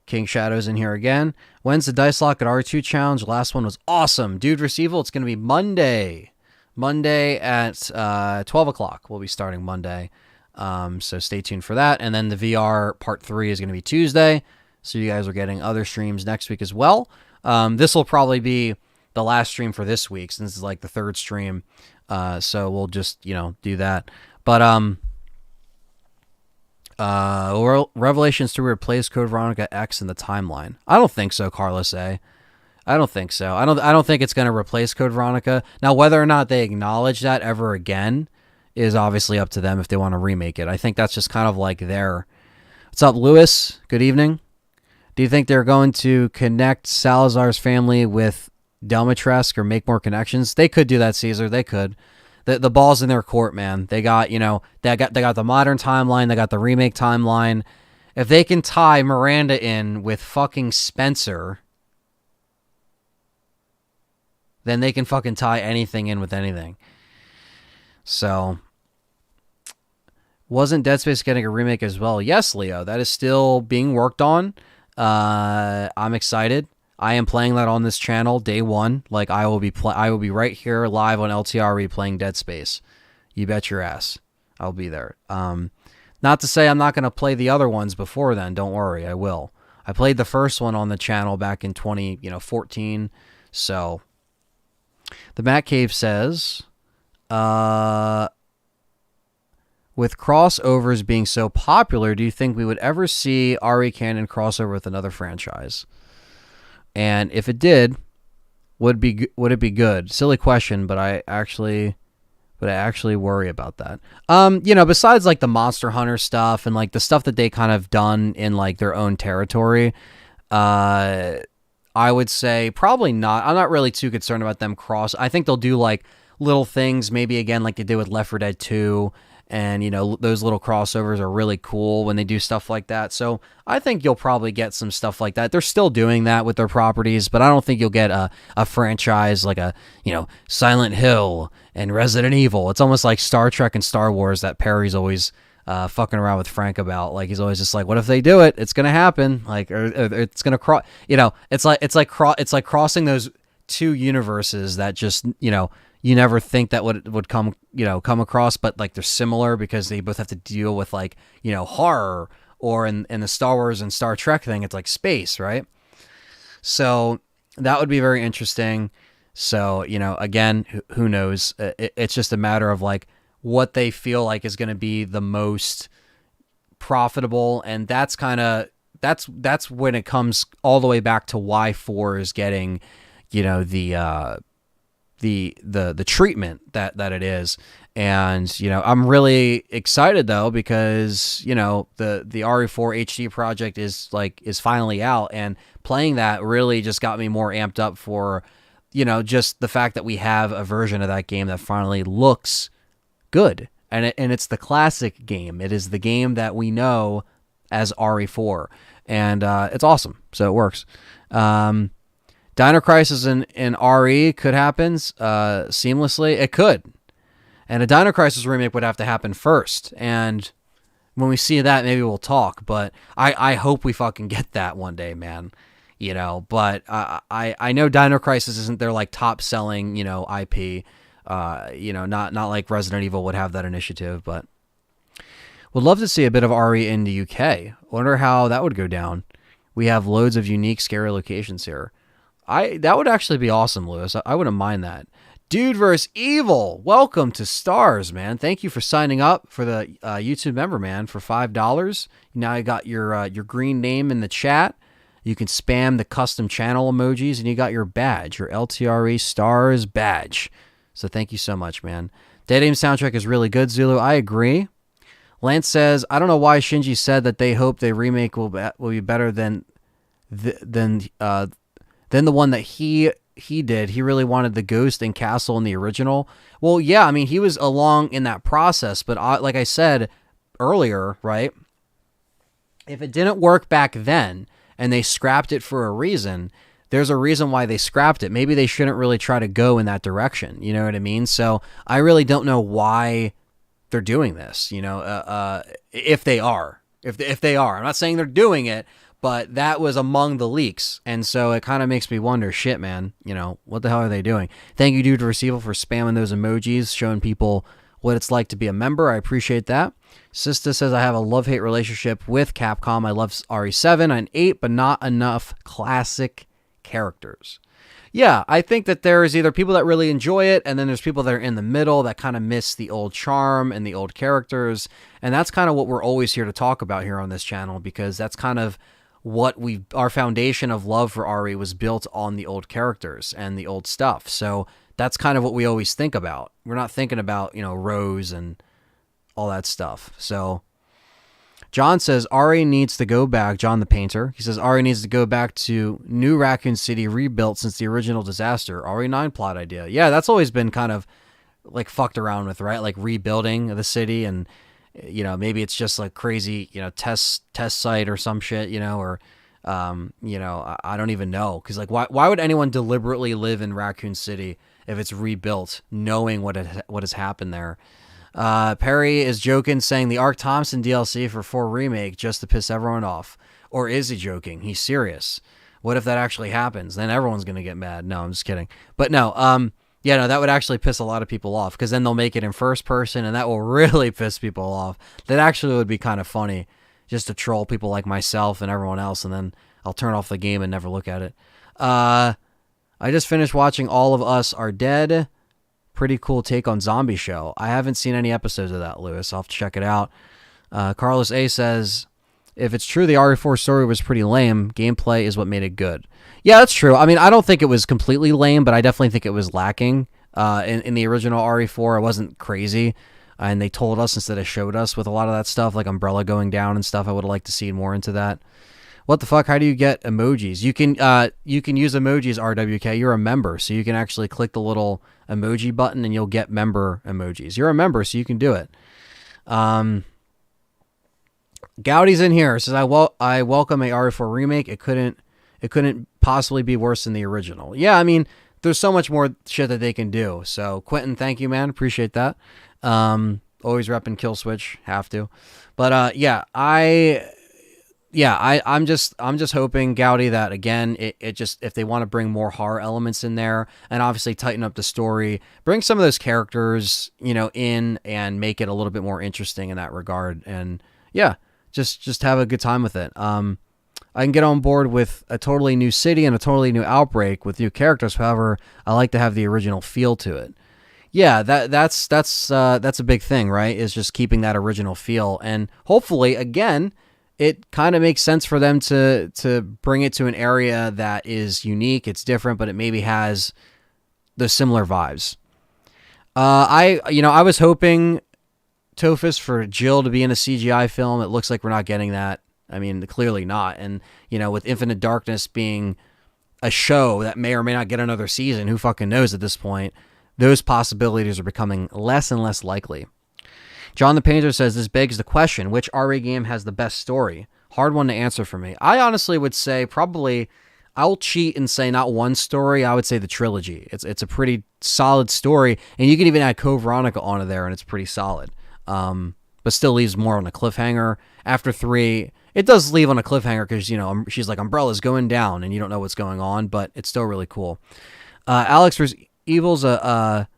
King Shadow's in here again. When's the Dice Lock at R2 challenge? Last one was awesome. Dude vs. Evil, it's going to be Monday. Monday at 12 o'clock. We'll be starting Monday. So stay tuned for that. And then the VR part 3 is going to be Tuesday. So you guys are getting other streams next week as well. This will probably be the last stream for this week, since this is like the third stream. So we'll just, do that. But Revelations 2 replace Code Veronica X in the timeline. I don't think so, Carlos A. I don't think so. I don't think it's going to replace Code Veronica. Now, whether or not they acknowledge that ever again is obviously up to them if they want to remake it. I think that's just kind of like their... What's up, Lewis? Good evening. Do you think they're going to connect Salazar's family with Delmatresk or make more connections? They could do that, Caesar. They could. The ball's in their court, man. They got, they got the modern timeline. They got the remake timeline. If they can tie Miranda in with fucking Spencer, then they can fucking tie anything in with anything. So, wasn't Dead Space getting a remake as well? Yes, Leo. That is still being worked on. I'm excited. I am playing that on this channel day one. Like, I will be right here live on LTRE playing Dead Space. You bet your ass. I'll be there. Not to say I'm not going to play the other ones before then. Don't worry, I will. I played the first one on the channel back in 2014. So, the Matt Cave says, with crossovers being so popular, do you think we would ever see RE Canon crossover with another franchise? And if it did, would it be good? Silly question, but I actually worry about that. Besides like the Monster Hunter stuff and like the stuff that they kind of done in like their own territory, I would say probably not. I'm not really too concerned about them cross. I think they'll do like little things, maybe again like they did with Left 4 Dead 2. And, those little crossovers are really cool when they do stuff like that. So I think you'll probably get some stuff like that. They're still doing that with their properties, but I don't think you'll get a franchise like Silent Hill and Resident Evil. It's almost like Star Trek and Star Wars that Perry's always fucking around with Frank about. Like, he's always just like, what if they do it? It's going to happen. Like, or it's going to cross, it's like crossing those two universes that just, you never think that would come across, but like they're similar because they both have to deal with like, horror, or in the Star Wars and Star Trek thing, it's like space, right? So that would be very interesting. So, again, who knows? It's just a matter of like what they feel like is going to be the most profitable. And that's when it comes all the way back to why 4 is getting, the the treatment that it is. And, you know, I'm really excited though, because, you know, the RE4 HD project is finally out, and playing that really just got me more amped up for, you know, just the fact that we have a version of that game that finally looks good. And it's the classic game. It is the game that we know as RE4, and it's awesome. So it works. Dino Crisis in RE could happen seamlessly. It could. And a Dino Crisis remake would have to happen first. And when we see that, maybe we'll talk. But I hope we fucking get that one day, man. You know, but I know Dino Crisis isn't their like top selling, you know, IP. You know, not like Resident Evil would have that initiative, but would love to see a bit of RE in the UK. Wonder how that would go down. We have loads of unique, scary locations here. That would actually be awesome, Lewis. I wouldn't mind that. Dude vs. Evil, welcome to S.T.A.R.S, man. Thank you for signing up for the YouTube member, man, for $5. Now you got your green name in the chat. You can spam the custom channel emojis, and you got your badge, your LTRE S.T.A.R.S badge. So thank you so much, man. Dead Aim soundtrack is really good, Zulu. I agree. Lance says, I don't know why Shinji said that they hope the remake will be better than the one that he did. He really wanted the ghost and castle in the original. Well, yeah, I mean, he was along in that process, but like I said earlier, right? If it didn't work back then and they scrapped it for a reason, there's a reason why they scrapped it. Maybe they shouldn't really try to go in that direction. You know what I mean? So I really don't know why they're doing this, you know, if they are. If they are. I'm not saying they're doing it, but that was among the leaks. And so it kind of makes me wonder, shit, man, you know, what the hell are they doing? Thank you, Dude vs. Evil, for spamming those emojis, showing people what it's like to be a member. I appreciate that. Sista says, I have a love-hate relationship with Capcom. I love RE7 and 8, but not enough classic characters. Yeah, I think that there is either people that really enjoy it, and then there's people that are in the middle that kind of miss the old charm and the old characters. And that's kind of what we're always here to talk about here on this channel, because that's kind of what our foundation of love for RE was built on the old characters and the old stuff. So that's kind of what we always think about. We're not thinking about, you know, Rose and all that stuff. So John says RE needs to go back. John the Painter. He says RE needs to go back to New Raccoon City, rebuilt since the original disaster. RE9 plot idea. Yeah, that's always been kind of like fucked around with, right? Like rebuilding the city, and you know, maybe it's just like crazy, you know, test site or some shit, you know, or you know, I don't even know, because like why would anyone deliberately live in Raccoon City if it's rebuilt, knowing what has happened there? Perry is joking, saying the Ark Thompson DLC for 4 Remake just to piss everyone off. Or is he joking? He's serious. What if that actually happens? Then everyone's going to get mad. No, I'm just kidding. But no, yeah, no, that would actually piss a lot of people off, because then they'll make it in first person, and that will really piss people off. That actually would be kind of funny, just to troll people like myself and everyone else, and then I'll turn off the game and never look at it. I just finished watching All of Us Are Dead. Pretty cool take on zombie show. I haven't seen any episodes of that, Lewis. I'll have to check it out. Carlos A says, if it's true the RE4 story was pretty lame, gameplay is what made it good. Yeah, that's true. I mean, I don't think it was completely lame, but I definitely think it was lacking. In the original RE4, it wasn't crazy. And they told us instead of showed us with a lot of that stuff, like Umbrella going down and stuff. I would have liked to see more into that. What the fuck? How do you get emojis? You can use emojis, RWK. You're a member, so you can actually click the little emoji button and you'll get member emojis. You're a member, so you can do it. Gowdy's in here. Says I welcome a RE4 remake. It couldn't possibly be worse than the original. Yeah, I mean, there's so much more shit that they can do. So Quentin, thank you, man. Appreciate that. Always repping Kill Switch. Have to. But yeah, I'm just hoping, Gowdy, that again, it just, if they want to bring more horror elements in there and obviously tighten up the story, bring some of those characters, you know, in and make it a little bit more interesting in that regard. And yeah, just have a good time with it. I can get on board with a totally new city and a totally new Outbreak with new characters. However, I like to have the original feel to it. Yeah, that's a big thing, right? Is just keeping that original feel. And hopefully, again, it kind of makes sense for them to bring it to an area that is unique, it's different, but it maybe has those similar vibes. I was hoping, Tofus, for Jill to be in a CGI film. It looks like we're not getting that. I mean, clearly not. And, with Infinite Darkness being a show that may or may not get another season, who fucking knows at this point, those possibilities are becoming less and less likely. John the Painter says, this begs the question, which RE game has the best story? Hard one to answer for me. I honestly would say probably, I'll cheat and say not one story. I would say the trilogy. It's a pretty solid story, and you can even add Code Veronica onto there, and it's pretty solid. But still leaves more on a cliffhanger. After 3, it does leave on a cliffhanger because, she's like, Umbrella's going down, and you don't know what's going on, but it's still really cool. Alex vs. Evil's a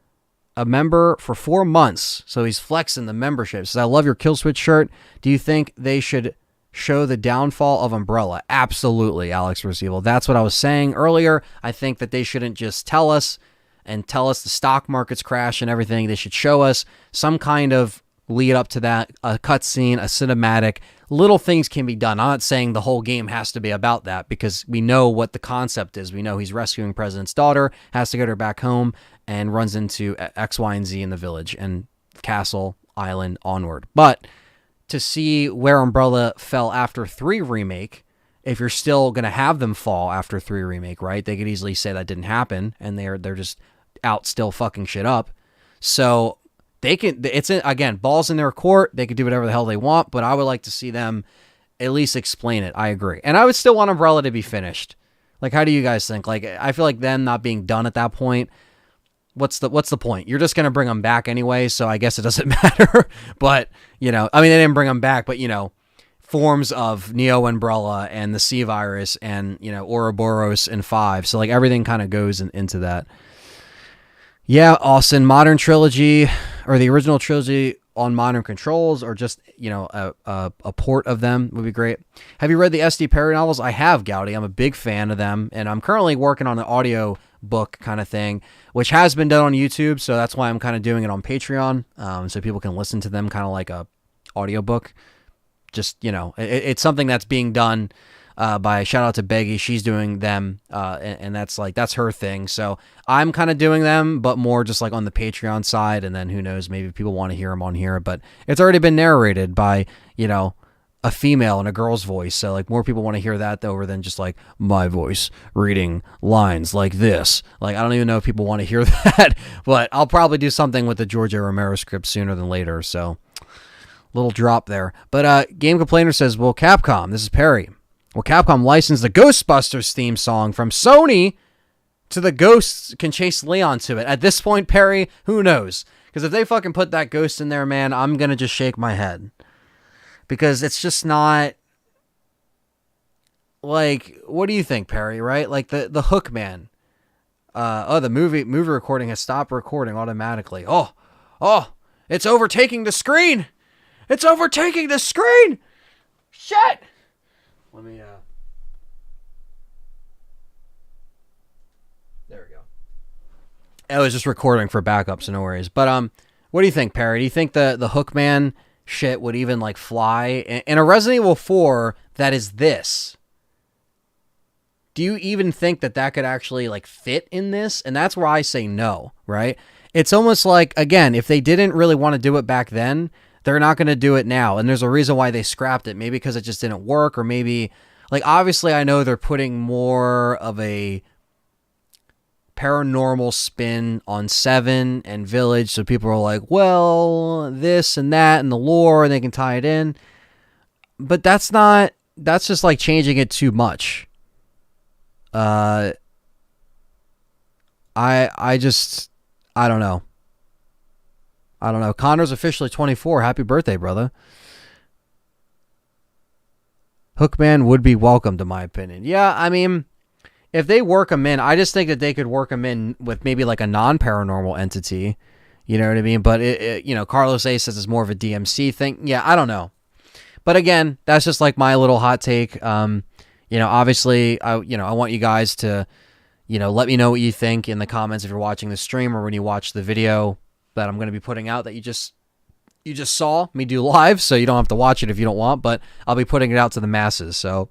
member for 4 months, so he's flexing the membership. Says, I love your Kill Switch shirt. Do you think they should show the downfall of Umbrella? Absolutely, Alex vs. Evil. That's what I was saying earlier. I think that they shouldn't just tell us the stock market's crash and everything. They should show us some kind of lead up to that, a cutscene, a cinematic. Little things can be done. I'm not saying the whole game has to be about that, because we know what the concept is. We know he's rescuing President's daughter, has to get her back home, and runs into X, Y, and Z in the village and castle, island, onward. But to see where Umbrella fell after 3 Remake, if you're still going to have them fall after 3 Remake, right? They could easily say that didn't happen, and they're just out still fucking shit up. So they can, again, balls in their court. They could do whatever the hell they want, but I would like to see them at least explain it. I agree. And I would still want Umbrella to be finished. Like, how do you guys think? Like, I feel like them not being done at that point, what's the point? You're just going to bring them back anyway, so I guess it doesn't matter. But, they didn't bring them back, but, forms of Neo Umbrella and the Sea Virus and, Ouroboros and 5. So, like, everything kind of goes into that. Yeah, Austin, modern trilogy or the original trilogy on modern controls, or just, a port of them would be great. Have you read the S.T. Perry novels? I have, Gowdy. I'm a big fan of them, and I'm currently working on an audio book kind of thing, which has been done on YouTube, so that's why I'm kind of doing it on Patreon, so people can listen to them kind of like a audiobook. Just, it's something that's being done by, shout out to Beggy, she's doing them, and that's her thing. So I'm kind of doing them, but more just like on the Patreon side, and then who knows, maybe people want to hear them on here, but it's already been narrated by, a female and a girl's voice, so like more people want to hear that over than just like my voice reading lines like this. Like, I don't even know if people want to hear that, but I'll probably do something with the George A. Romero script sooner than later, so little drop there. But Game Complainer says, well, Capcom, this is Perry, will Capcom license the Ghostbusters theme song from Sony to the ghosts can chase Leon to it? At this point, Perry, who knows? Because if they fucking put that ghost in there, man, I'm going to just shake my head. Because it's just not... Like, what do you think, Perry, right? Like, the hook, man. The movie recording has stopped recording automatically. Oh, it's overtaking the screen! It's overtaking the screen! Shit! Let me, there we go. I was just recording for backup, so no worries. But, what do you think, Perry? Do you think the Hookman shit would even, like, fly? In a Resident Evil 4 that is this, do you even think that could actually, like, fit in this? And that's where I say no, right? It's almost like, again, if they didn't really want to do it back then, they're not going to do it now. And there's a reason why they scrapped it. Maybe because it just didn't work, or maybe, like, obviously I know they're putting more of a paranormal spin on 7 and Village, so people are like, well, this and that and the lore, and they can tie it in. But that's just like changing it too much. I don't know. Connor's officially 24. Happy birthday, brother. Hookman would be welcomed, in my opinion. Yeah, I mean, if they work them in, I just think that they could work them in with maybe like a non-paranormal entity. You know what I mean? But, Carlos A says it's more of a DMC thing. Yeah, I don't know. But again, that's just like my little hot take. Obviously, I want you guys to, let me know what you think in the comments if you're watching the stream or when you watch the video that I'm going to be putting out that you just saw me do live, so you don't have to watch it if you don't want, but I'll be putting it out to the masses. So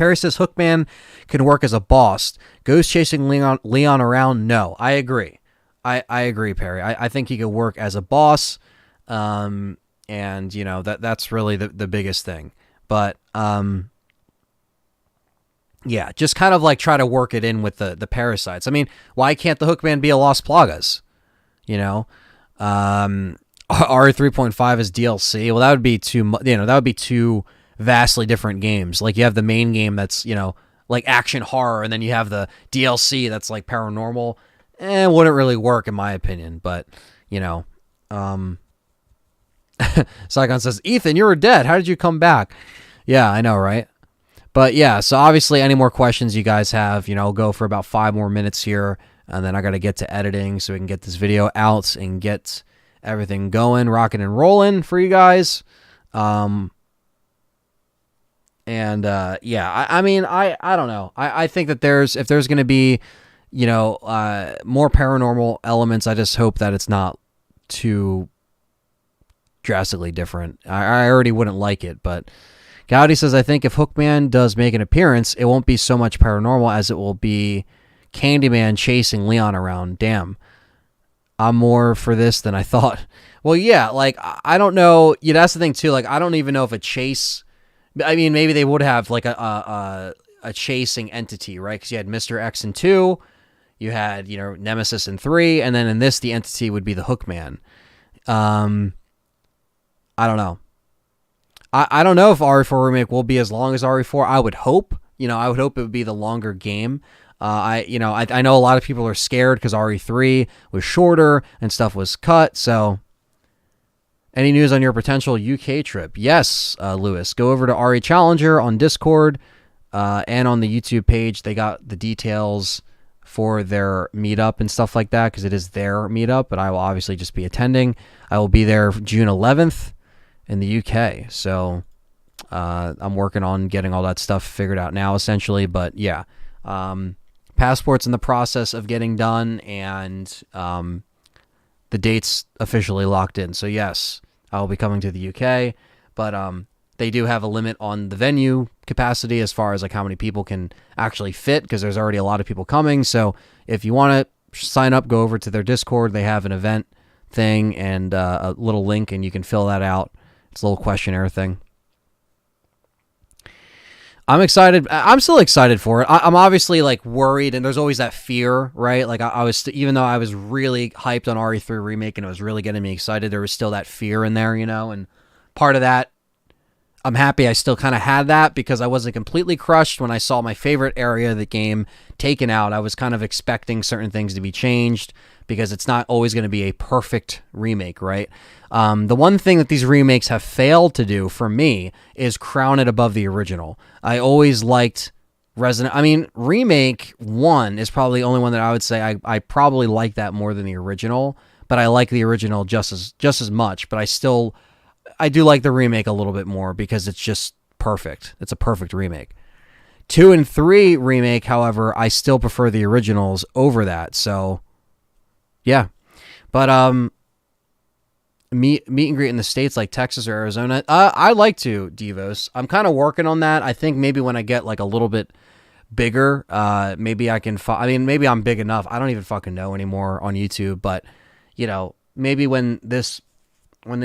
Perry says Hookman can work as a boss. Ghost chasing Leon around? No, I agree. I agree, Perry. I think he could work as a boss, and you know that's really the biggest thing. But yeah, just kind of like try to work it in with the parasites. I mean, why can't the Hookman be a Las Plagas? You know, RE 3.5 is DLC. Well, that would be that would be two vastly different games. Like you have the main game that's, you know, like action horror, and then you have the DLC that's like paranormal. It wouldn't really work in my opinion, but you know, Saigon says, Ethan, you were dead. How did you come back? Yeah, I know, right? But yeah, so obviously any more questions you guys have, you know, I'll go for about 5 more minutes here, and then I got to get to editing so we can get this video out and get everything going, rocking and rolling for you guys. Yeah, I mean, I don't know. I think that if there's going to be, you know, more paranormal elements, I just hope that it's not too drastically different. I already wouldn't like it, but Gowdy says, I think if Hookman does make an appearance, it won't be so much paranormal as it will be Candyman chasing Leon around. Damn. I'm more for this than I thought. Well, yeah, like, I don't know. Yeah, that's the thing, too. Like, I don't even know if a chase... I mean, maybe they would have, like, a chasing entity, right? Because you had Mr. X in 2, you had, you know, Nemesis in 3, and then in this, the entity would be the Hookman. I don't know. I don't know if RE4 Remake will be as long as RE4. I would hope. You know, I would hope it would be the longer game. I know a lot of people are scared because RE3 was shorter and stuff was cut. So, any news on your potential UK trip? Yes, Lewis. Go over to RE Challenger on Discord and on the YouTube page. They got the details for their meetup and stuff like that because it is their meetup, but I will obviously just be attending. I will be there June 11th. In the UK, so I'm working on getting all that stuff figured out now, essentially. But yeah, passport's in the process of getting done, and the date's officially locked in. So yes, I'll be coming to the UK, but they do have a limit on the venue capacity as far as like how many people can actually fit, because there's already a lot of people coming. So if you want to sign up, go over to their Discord. They have an event thing and a little link, and you can fill that out. It's a little questionnaire thing. I'm excited. I'm still excited for it. I'm obviously like worried, and there's always that fear, right? Like I was, even though I was really hyped on RE3 Remake and it was really getting me excited, there was still that fear in there, you know. And part of that, I'm happy I still kind of had that because I wasn't completely crushed when I saw my favorite area of the game taken out. I was kind of expecting certain things to be changed because it's not always going to be a perfect remake, right? The one thing that these remakes have failed to do for me is crown it above the original. I always liked Remake 1 is probably the only one that I would say I probably like that more than the original, but I like the original just as much, but I do like the remake a little bit more because it's just perfect. It's a perfect remake. 2 and 3 remake, however, I still prefer the originals over that, so yeah. But meet and greet in the States like Texas or Arizona. I like to, Devos. I'm kind of working on that. I think maybe when I get like a little bit bigger, maybe I can, maybe I'm big enough. I don't even fucking know anymore on YouTube, but you know, maybe when this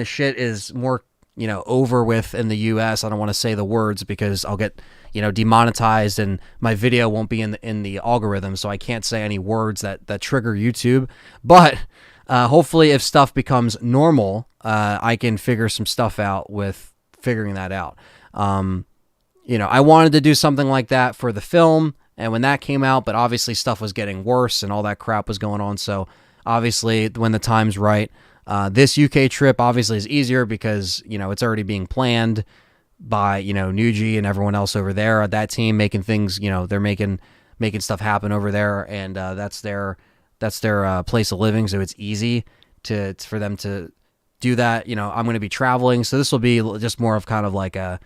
shit is more, you know, over with in the US, I don't want to say the words because I'll get, you know, demonetized and my video won't be in the algorithm. So I can't say any words that trigger YouTube, but hopefully if stuff becomes normal, I can figure some stuff out with figuring that out. You know, I wanted to do something like that for the film and when that came out, but obviously stuff was getting worse and all that crap was going on. So obviously when the time's right, this UK trip obviously is easier because, you know, it's already being planned by, you know, Nuji and everyone else over there. That team making things, you know, they're making stuff happen over there, and that's their place of living, so it's easy for them to do that. You know, I'm going to be traveling, so this will be just more of kind of like a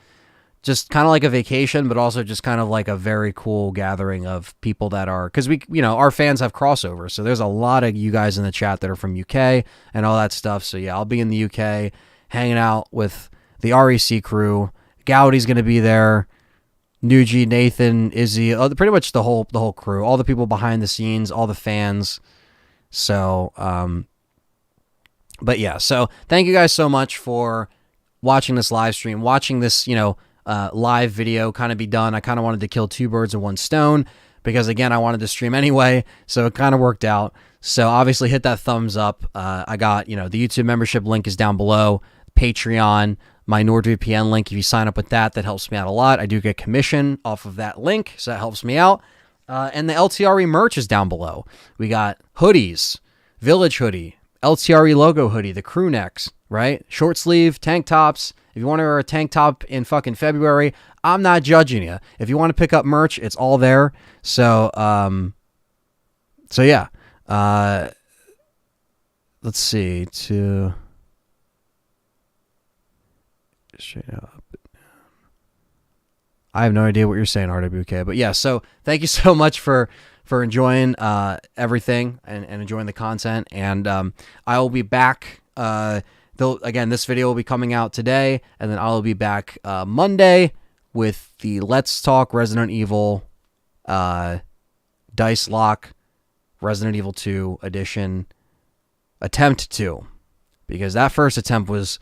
vacation, but also just kind of like a very cool gathering of people that are, because we, you know, our fans have crossover, so there's a lot of you guys in the chat that are from UK and all that stuff. So yeah, I'll be in the UK hanging out with the REC crew. Gowdy's going to be there. Nuji, Nathan, Izzy, pretty much the whole crew, all the people behind the scenes, all the fans. So, but yeah, so thank you guys so much for watching this live stream, watching this, live video kind of be done. I kind of wanted to kill two birds with one stone because, again, I wanted to stream anyway, so it kind of worked out. So obviously hit that thumbs up. I got, the YouTube membership link is down below, Patreon, my NordVPN link. If you sign up with that, that helps me out a lot. I do get commission off of that link, so that helps me out. And the LTRE merch is down below. We got hoodies, Village hoodie, LTRE logo hoodie, the crew necks, right? Short sleeve, tank tops. If you want to wear a tank top in fucking February, I'm not judging you. If you want to pick up merch, it's all there. So, yeah. Let's see. Straight up. I have no idea what you're saying, RWK. But yeah, so thank you so much for enjoying everything and enjoying the content. And I will be back. Again, this video will be coming out today, and then I'll be back Monday with the Let's Talk Resident Evil Dice Lock Resident Evil 2 edition attempt 2, because that first attempt was,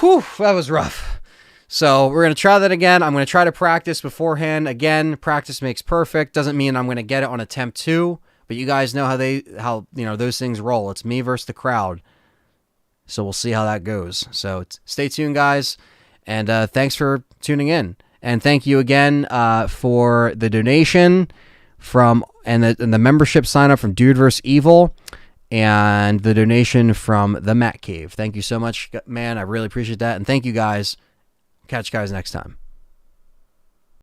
that was rough. So we're going to try that again. I'm going to try to practice beforehand. Again, practice makes perfect. Doesn't mean I'm going to get it on attempt 2, but you guys know how those things roll. It's me versus the crowd. So we'll see how that goes. So stay tuned, guys, and thanks for tuning in. And thank you again for the donation and the membership sign up from Dude vs. Evil, and the donation from the Matt Cave. Thank you so much, man. I really appreciate that. And thank you guys. Catch you guys next time.